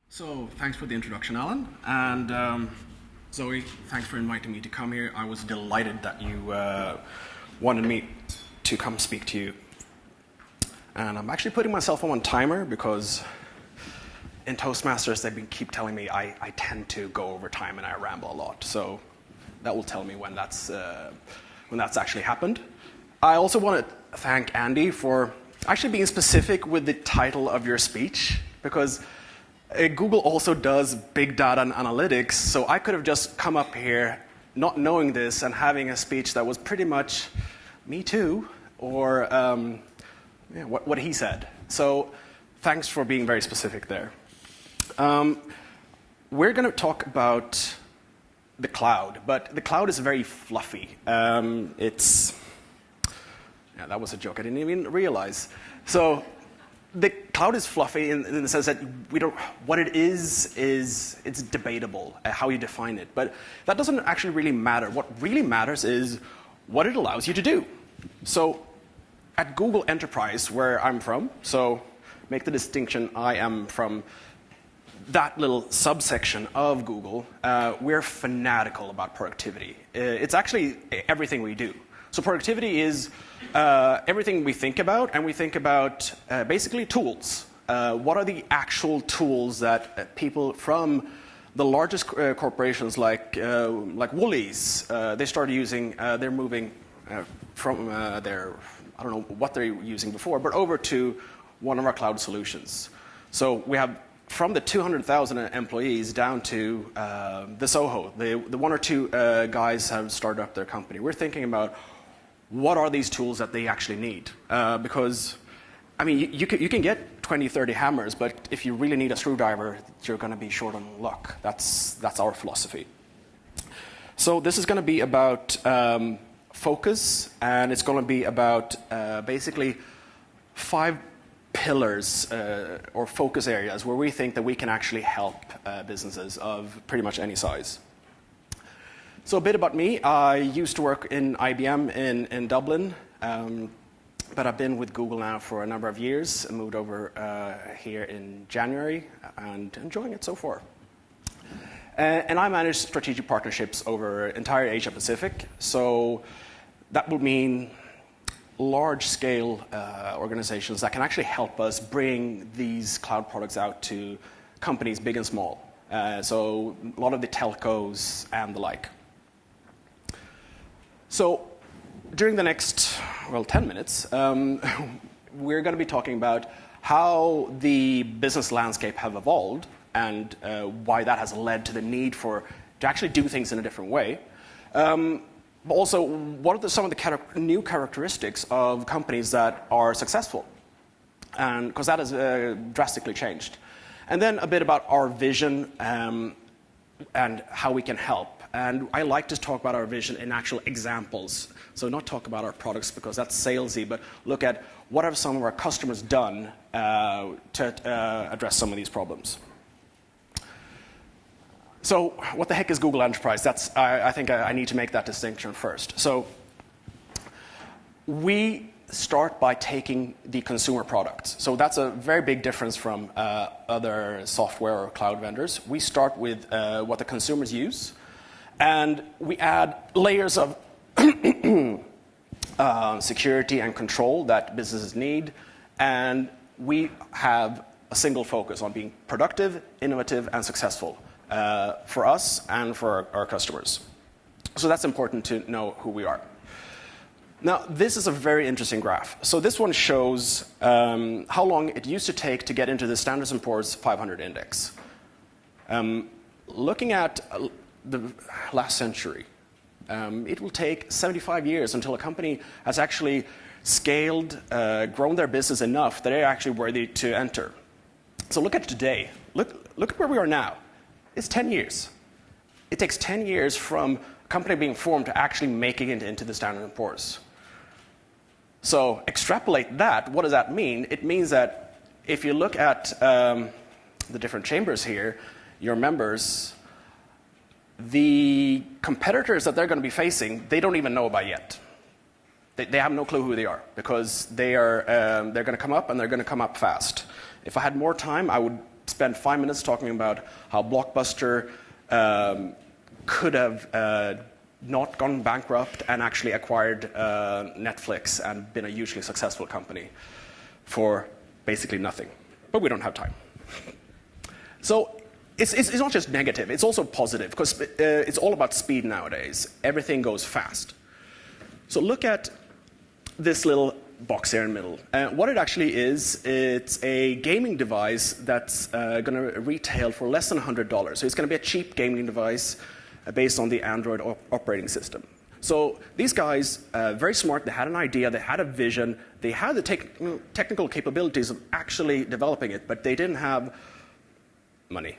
So, thanks for the introduction, Alan. And Zoe, thanks for inviting me to come here. I was delighted that you wanted me to come speak to you. And I'm actually putting myself on timer because in Toastmasters, keep telling me I tend to go over time and I ramble a lot. So that will tell me when that's actually happened. I also want to thank Andy for actually being specific with the title of your speech, because Google also does big data and analytics, so I could have just come up here not knowing this and having a speech that was pretty much me too, or what he said. So thanks for being very specific there. We're going to talk about the cloud, but the cloud is very fluffy. That was a joke I didn't even realize. So the cloud is fluffy in the sense that what it is it's debatable how you define it. But that doesn't actually really matter. What really matters is what it allows you to do. So at Google Enterprise, where I'm from, so make the distinction, I am from that little subsection of Google, we're fanatical about productivity. It's actually everything we do. So productivity is everything we think about, and we think about basically tools. What are the actual tools that people from the largest corporations like Woolies, they started using, they're moving from their, I don't know what they're using before, but over to one of our cloud solutions. So we have from the 200,000 employees down to the Soho, the one or two guys have started up their company. We're thinking about what are these tools that they actually need? Because, I mean, you can get 20, 30 hammers, but if you really need a screwdriver, you're going to be short on luck. That's our philosophy. So this is going to be about focus, and it's going to be about basically 5 pillars or focus areas where we think that we can actually help businesses of pretty much any size. So a bit about me. I used to work in IBM in Dublin, but I've been with Google now for a number of years. I moved over here in January and enjoying it so far. And I manage strategic partnerships over entire Asia Pacific. So that would mean large-scale organizations that can actually help us bring these cloud products out to companies big and small. So a lot of the telcos and the like. So during the next, 10 minutes, we're going to be talking about how the business landscape have evolved and why that has led to the need to actually do things in a different way. But also, what are some of the new characteristics of companies that are successful? And because that has drastically changed. And then a bit about our vision and how we can help. And I like to talk about our vision in actual examples. So not talk about our products because that's salesy, but look at what have some of our customers done to address some of these problems. So what the heck is Google Enterprise? I think I need to make that distinction first. So we start by taking the consumer products. So that's a very big difference from other software or cloud vendors. We start with what the consumers use, and we add layers of security and control that businesses need, and we have a single focus on being productive, innovative, and successful for us and for our customers. So that's important to know who we are. Now, this is a very interesting graph. So this one shows how long it used to take to get into the Standard & Poor's 500 index. Looking at the last century, it will take 75 years until a company has actually scaled, grown their business enough that they're actually worthy to enter. So look at today. Look at where we are now. It's 10 years. It takes 10 years from a company being formed to actually making it into the Standard & Poor's. So extrapolate that. What does that mean? It means that if you look at the different chambers here, your members, the competitors that they're going to be facing, they don't even know about yet. They have no clue who they are because they're going to come up and they're going to come up fast. If I had more time, I would spent 5 minutes talking about how Blockbuster could have not gone bankrupt and actually acquired Netflix and been a hugely successful company for basically nothing. But we don't have time. So it's not just negative, it's also positive, because it's all about speed nowadays. Everything goes fast. So look at this little box here in the middle. What it actually is, it's a gaming device that's going to retail for less than $100. So it's going to be a cheap gaming device based on the Android operating system. So these guys, very smart, they had an idea, they had a vision, they had the technical capabilities of actually developing it, but they didn't have money.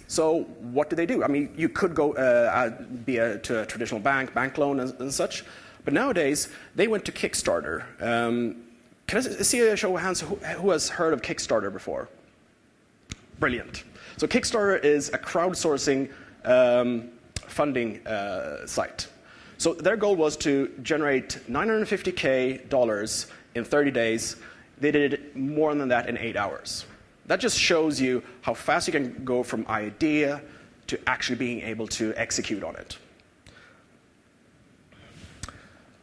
So what did they do? I mean, you could go to a traditional bank loan and such, but nowadays they went to Kickstarter. Can I see a show of hands who has heard of Kickstarter before? Brilliant. So Kickstarter is a crowdsourcing funding site. So their goal was to generate $950K in 30 days. They did more than that in 8 hours. That just shows you how fast you can go from idea to actually being able to execute on it.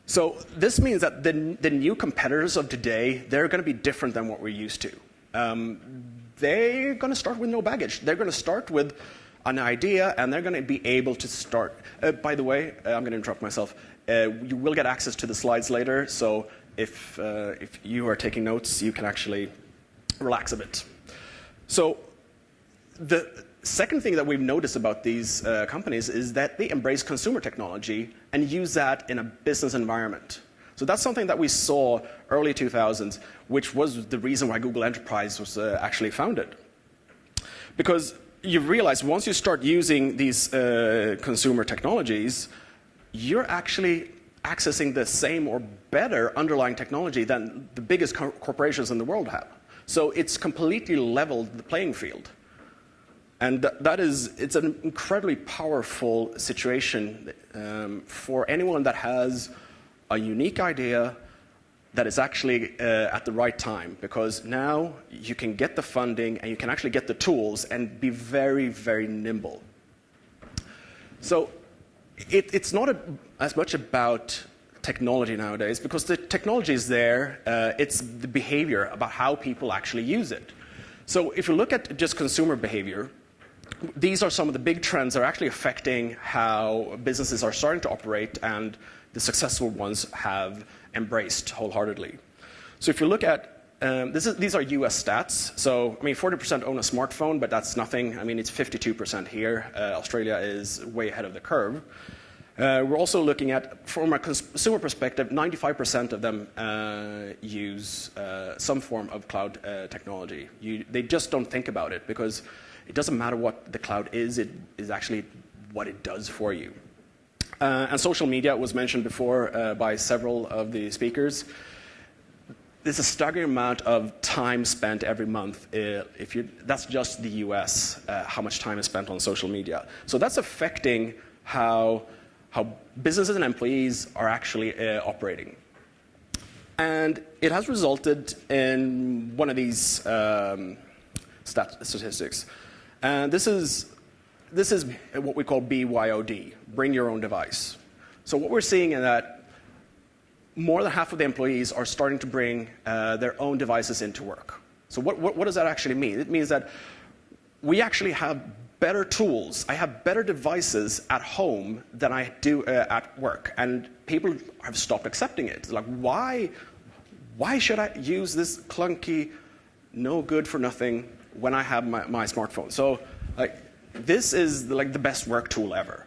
So this means that the new competitors of today, they're going to be different than what we're used to. They're going to start with no baggage. They're going to start with an idea, and they're going to be able to start. By the way, I'm going to interrupt myself. You will get access to the slides later, so if you are taking notes, you can actually relax a bit. So the second thing that we've noticed about these companies is that they embrace consumer technology and use that in a business environment. So that's something that we saw early 2000s, which was the reason why Google Enterprise was actually founded. Because you realize once you start using these consumer technologies, you're actually accessing the same or better underlying technology than the biggest corporations in the world have. So it's completely leveled the playing field. And it's an incredibly powerful situation for anyone that has a unique idea that is actually at the right time, because now you can get the funding and you can actually get the tools and be very, very nimble. So it's not as much about technology nowadays, because the technology is there, it's the behavior about how people actually use it. So if you look at just consumer behavior, these are some of the big trends that are actually affecting how businesses are starting to operate, and the successful ones have embraced wholeheartedly. So if you look at, these are US stats. So, I mean, 40% own a smartphone, but that's nothing. I mean, it's 52% here. Australia is way ahead of the curve. We're also looking at, from a consumer perspective, 95% of them use some form of cloud technology. They just don't think about it, because it doesn't matter what the cloud is, it is actually what it does for you. And social media was mentioned before by several of the speakers. There's a staggering amount of time spent every month. That's just the US, how much time is spent on social media. So that's affecting how businesses and employees are actually operating. And it has resulted in one of these statistics. And this is what we call BYOD, bring your own device. So what we're seeing is that more than half of the employees are starting to bring their own devices into work. So what does that actually mean? It means that we actually have better tools. I have better devices at home than I do at work. And people have stopped accepting it. It's like, why should I use this clunky, no good for nothing when I have my smartphone? So this is the best work tool ever.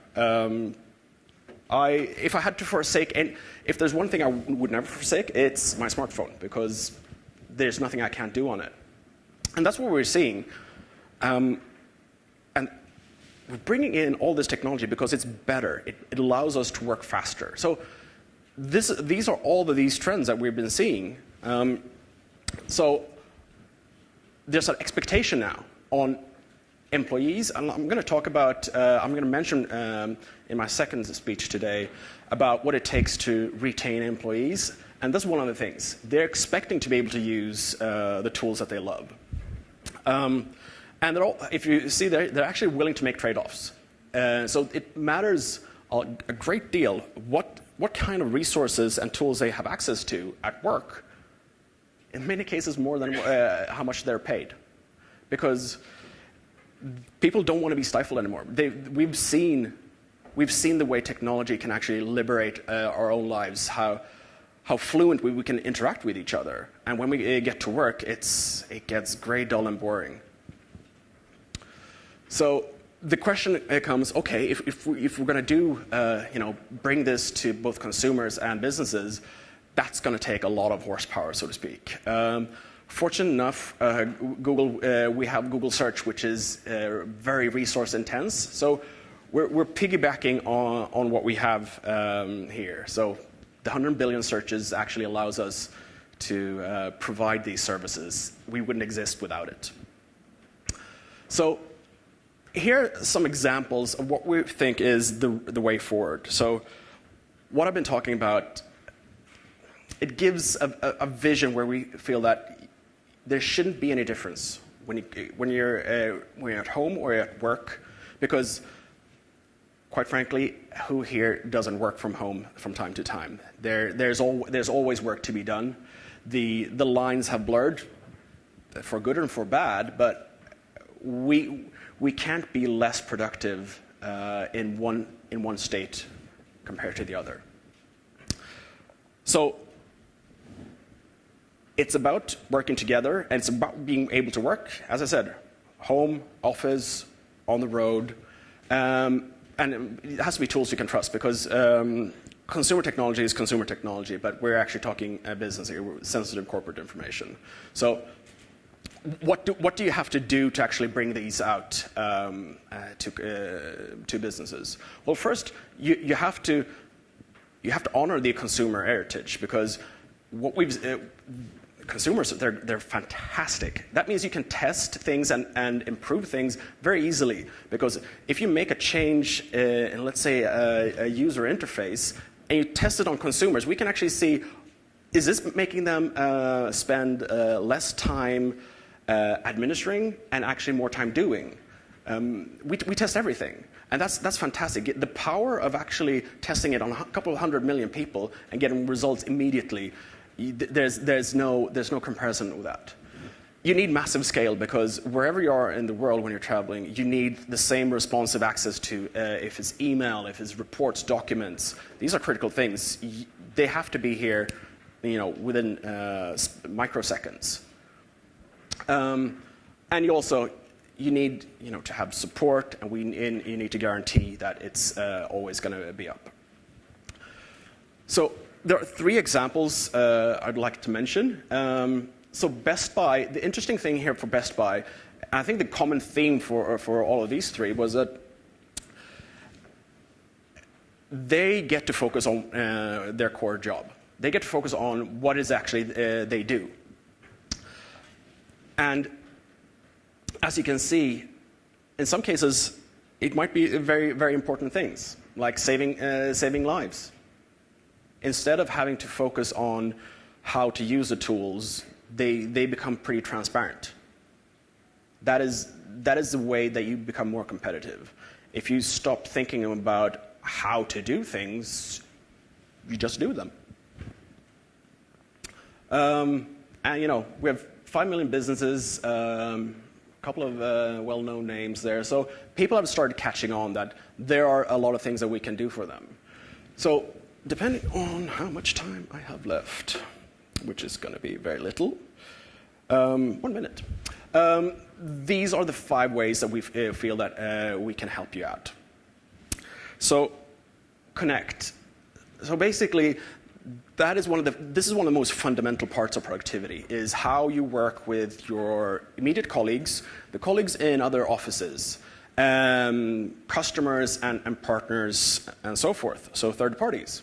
If I had to forsake, and if there's one thing I would never forsake, it's my smartphone, because there's nothing I can't do on it. And that's what we're seeing. And we're bringing in all this technology because it's better. It allows us to work faster. So these are all of these trends that we've been seeing. So there's an expectation now on employees, and I'm going to talk about, I'm going to mention in my second speech today about what it takes to retain employees, and that's one of the things. They're expecting to be able to use the tools that they love. And if you see, they're actually willing to make trade-offs. So it matters a great deal what kind of resources and tools they have access to at work. In many cases, more than how much they're paid, because people don't want to be stifled anymore. We've seen the way technology can actually liberate our own lives, how fluent we can interact with each other. And when we get to work, it gets gray, dull, and boring. So the question comes, okay, if we're going to do, bring this to both consumers and businesses, that's going to take a lot of horsepower, so to speak. Fortunate enough, we have Google Search, which is very resource intense. So we're piggybacking on what we have here. So the 100 billion searches actually allows us to provide these services. We wouldn't exist without it. So here are some examples of what we think is the way forward. So what I've been talking about, it gives a vision where we feel that there shouldn't be any difference when you're at home or at work, because quite frankly, who here doesn't work from home from time to time? There's always work to be done. The lines have blurred for good and for bad, but we can't be less productive in one state compared to the other. So it's about working together, and it's about being able to work, as I said, home, office, on the road, and it has to be tools you can trust, because consumer technology is consumer technology, but we're actually talking business here, sensitive corporate information. So what do you have to do to actually bring these out to businesses? Well, first, you have to honor the consumer heritage, because what consumers, they're fantastic. That means you can test things and improve things very easily, because if you make a change in, let's say, a user interface, and you test it on consumers, we can actually see, is this making them spend less time administering and actually more time doing? We test everything, and that's fantastic. The power of actually testing it on a couple of 100 million people and getting results immediately, there's no comparison with that. You need massive scale, because wherever you are in the world when you're traveling, you need the same responsive access to, if it's email, if it's reports, documents. These are critical things. They have to be here, within microseconds. And you need, to have support, and you need to guarantee that it's always going to be up. So there are three examples I'd like to mention. So Best Buy, the interesting thing here for Best Buy, I think the common theme for all of these three was that they get to focus on their core job. They get to focus on what is actually they do. And as you can see, in some cases, it might be very, very important things, like saving lives. Instead of having to focus on how to use the tools, they become pretty transparent. That is the way that you become more competitive. If you stop thinking about how to do things, you just do them. And we have 5 million businesses, a couple of well-known names there. So people have started catching on that there are a lot of things that we can do for them. So depending on how much time I have left, which is going to be very little, 1 minute. These are the 5 ways that we feel that we can help you out. So connect. So basically, this is one of the most fundamental parts of productivity, is how you work with your immediate colleagues, the colleagues in other offices, customers and partners, and so forth, so third parties.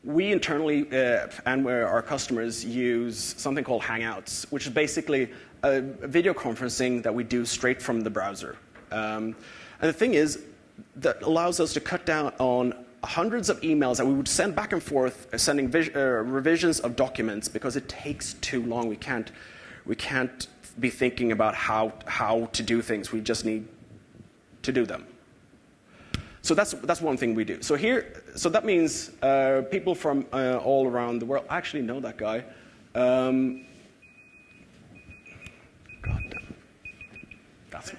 We internally and our customers use something called Hangouts, which is basically a video conferencing that we do straight from the browser. And the thing is, that allows us to cut down on hundreds of emails that we would send back and forth, sending revisions of documents, because it takes too long. We can't be thinking about how to do things. We just need to do them. So that's one thing we do. So that means people from all around the world. I actually know that guy. God damn. That's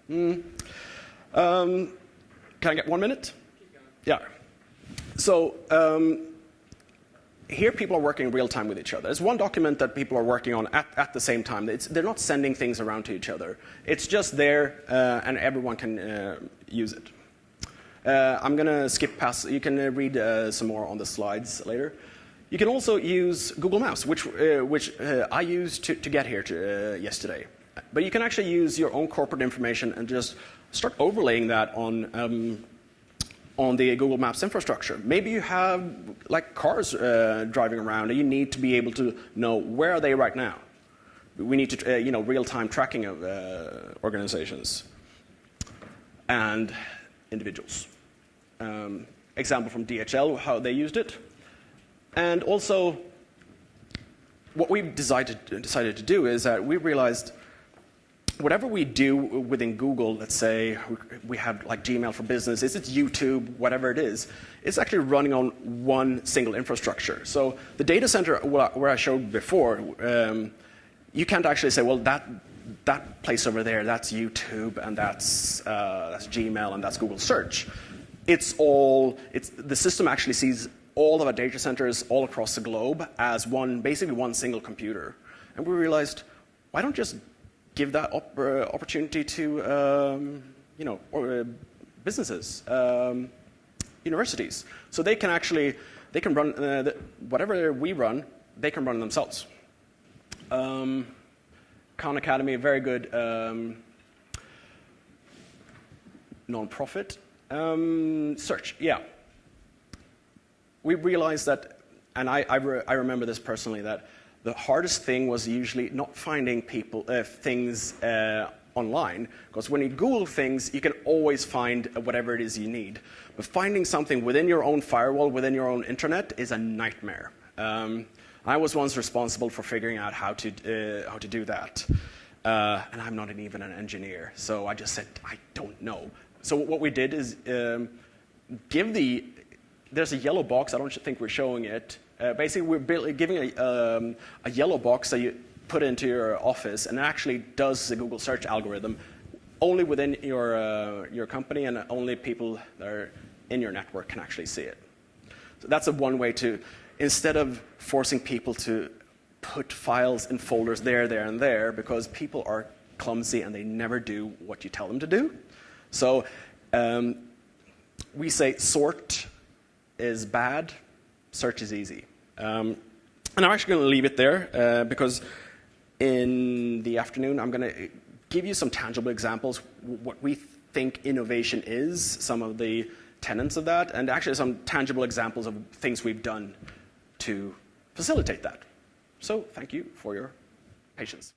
me. Can I get 1 minute? Yeah. So here people are working real time with each other. There's one document that people are working on at the same time. They're not sending things around to each other. It's just there, and everyone can use it. I'm going to skip past. You can read some more on the slides later. You can also use Google Maps, which I used to get here yesterday. But you can actually use your own corporate information and just start overlaying that on the Google Maps infrastructure. Maybe you have like cars driving around, and you need to be able to know where are they right now. We need to real-time tracking of organizations and individuals. Example from DHL, how they used it. And also, what we decided to do is that we realized whatever we do within Google, let's say we have like Gmail for business, is it YouTube, whatever it is, it's actually running on one single infrastructure. So the data center where I showed before, you can't actually say, well, that place over there, that's YouTube, and that's Gmail, and that's Google Search. The system actually sees all of our data centers all across the globe as basically one single computer. And we realized, why don't just give that opportunity to businesses, universities, so they can run whatever we run, they can run themselves. Khan Academy, a very good non-profit. Search, yeah. We realized that, and I remember this personally, that the hardest thing was usually not finding things online, because when you Google things, you can always find whatever it is you need. But finding something within your own firewall, within your own internet, is a nightmare. I was once responsible for figuring out how to do that, and I'm not even an engineer, so I just said I don't know. So what we did is there's a yellow box. I don't think we're showing it. Basically, we're giving a yellow box that you put into your office, and it actually does the Google search algorithm only within your company, and only people that are in your network can actually see it. So that's one way to, instead of forcing people to put files in folders there, and there, because people are clumsy and they never do what you tell them to do. So we say sort is bad, search is easy. And I'm actually going to leave it there because in the afternoon I'm going to give you some tangible examples, what we think innovation is, some of the tenets of that, and actually some tangible examples of things we've done to facilitate that. So thank you for your patience.